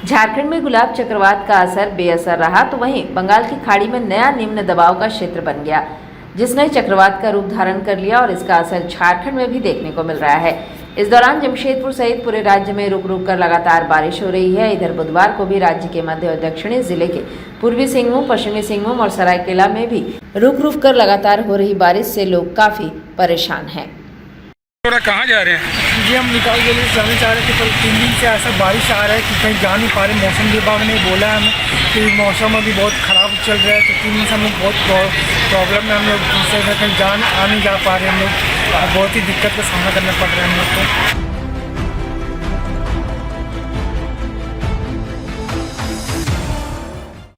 झारखंड में गुलाब चक्रवात का असर बेअसर रहा तो वहीं बंगाल की खाड़ी में नया निम्न दबाव का क्षेत्र बन गया, जिसने चक्रवात का रूप धारण कर लिया और इसका असर झारखंड में भी देखने को मिल रहा है। इस दौरान जमशेदपुर सहित पूरे राज्य में रुक रुक कर लगातार बारिश हो रही है। इधर बुधवार को भी राज्य के मध्य और दक्षिणी जिले के पूर्वी सिंहभूम, पश्चिमी सिंहभूम और सरायकेला में भी रुक रुक कर लगातार हो रही बारिश से लोग काफी परेशान हैं। कहाँ जा रहे हैं? जी हम निकाल के लिए जाना चाह रहे थे, पर 3 दिन से ऐसा बारिश आ रहा है कि कहीं जा नहीं पा रहे। मौसम विभाग ने बोला है हमें कि मौसम अभी बहुत ख़राब चल रहा है, तो 3 दिन से हम लोग बहुत प्रॉब्लम है। हम लोग दूसरे कहीं आ नहीं जा पा रहे। हम लोग बहुत ही दिक्कत का सामना करना पड़ रहा है हम लोग को।